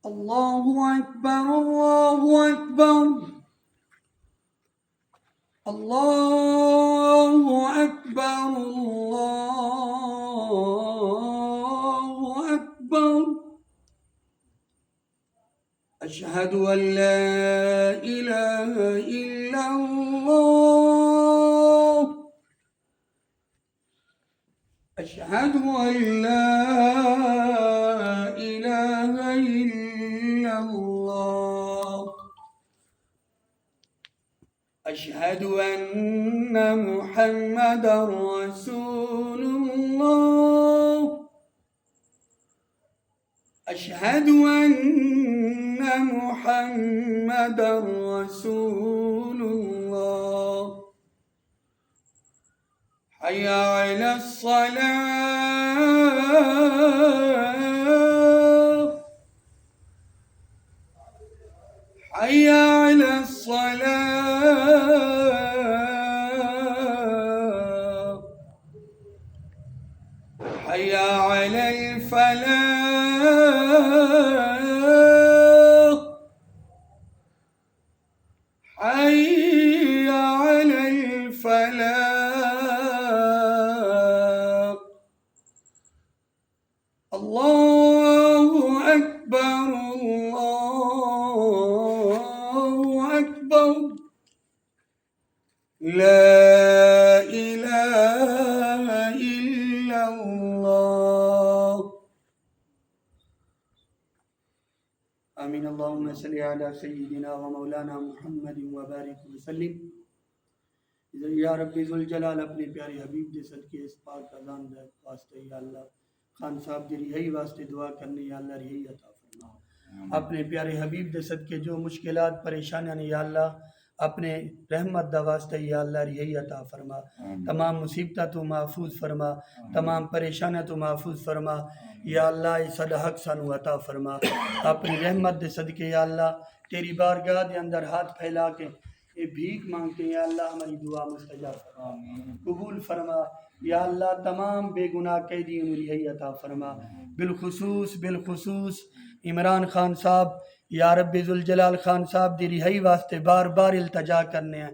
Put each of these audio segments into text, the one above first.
الله أكبر الله أكبر الله أكبر الله أكبر أشهد أن لا إله إلا الله أشهد أن لا إله إلا الله أشهد أن محمدا رسول الله أشهد أن محمدا رسول الله حي على الصلاة حي على الصلاة حي على الفلاح حي على الفلاح الله أكبر الله أكبر لا إله إلا الله آمين اللهم صل على سيدنا ومولانا محمد وبارك وسلم یا رب ذوالجلال اپنے پیارے حبیب دے صدقے اس پاک اذان دے واسطے یا اللہ خان صاحب دی رہائی واسطے دعا کرنے یا اللہ رہائی عطا فرما اپنے پیارے حبیب دے صدقے جو مشکلات پریشانیاں نے یا اللہ اپنے رحمت دا واسطے یا اللہ رہائی عطا فرما تمام مصیبتہ تو محفوظ فرما تمام پریشانیاں تو محفوظ فرما یا اللہ صدا حق سانو عطا فرما اپنی رحمت دے صدقے یا اللہ تیری بارگاہ دے اندر ہاتھ پھیلا کے یہ بھیک مانگتے ہیں یا اللہ ہماری دعا مستجاب فرما قبول فرما یا اللہ تمام بے گناہ قیدیوں نے رہائی عطا فرما بالخصوص عمران خان صاحب یا رب ذوالجلال خان صاحب دی رہائی واسطے بار بار التجا کرنے ہیں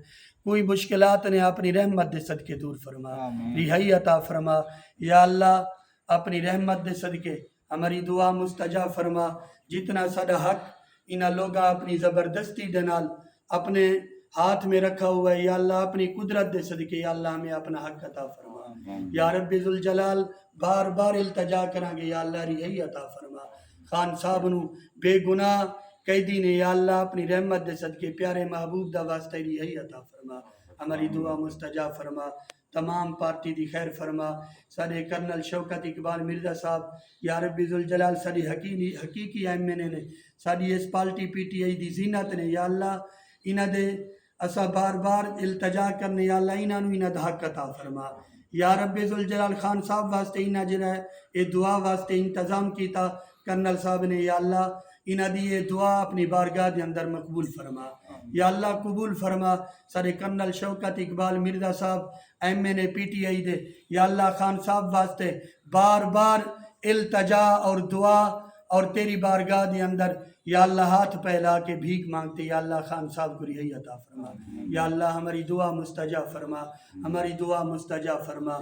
کوئی مشکلات نے اپنی رحمت دے صدقے دور فرما رہائی عطا فرما یا اللہ اپنی رحمت دے صدقے ہماری دعا مستجاب فرما جتنا سدا حق انہاں لوگاں اپنی زبردستی دنال اپنے ہاتھ میں رکھا ہوا ہے یا اللہ اپنی قدرت دے صدقے یا اللہ ہمیں اپنا حق عطا فرما یا رب ذوالجلال بار بار التجا کریں گے یا اللہ رہائی عطا فرما خان صاحب نو بے گناہ قیدی نے یا اللہ اپنی رحمت دے صدقے پیارے محبوب دا واسطے رہائی عطا فرما ہماری دعا مستجاب فرما تمام پارٹی دی خیر فرما سارے کرنل شوکت اقبال مرزا صاحب یا رب ذوالجلال ساری حقیقی ایم این اے نے ساری اس پارٹی پی ٹی آئی دی زینت نے یا اللہ انہ دے اسا بار بار التجا کرنے یا اللہ انہ دا حق عطا فرما یا رب ذوالجلال خان صاحب واسطے انہ جنہ اے دعا واسطے انتظام کیتا کرنل صاحب نے یا اللہ انہ دی یہ دعا اپنی بارگاہ دے اندر مقبول فرما یا اللہ قبول فرما سارے کرنل شوکت اقبال مرزا صاحب M N A P T I دے یا اللہ خان صاحب واسطے بار بار التجا اور دعا اور تیری بارگاہ دے اندر یا اللہ ہاتھ پھیلا کے بھیک مانگتے یا اللہ خان صاحب کو رہائی عطا فرما یا اللہ ہماری دعا مستجاب فرما ہماری دعا مستجاب فرما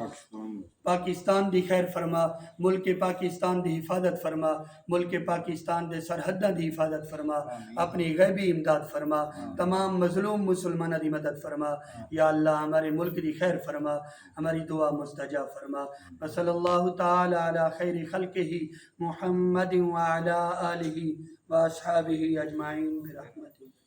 پاکستان دی خیر فرما ملک پاکستان دی حفاظت فرما ملک پاکستان دے سرحدہ دی حفاظت فرما اپنی غیبی امداد فرما تمام مظلوم مسلمانہ دی مدد فرما یا اللہ ہمارے ملک دی خیر فرما ہماری دعا مستجاب فرما وصلی اللہ تعالی علی خیر خلقہ محمد وعلی آلہ وأصحابه أجمعين برحمته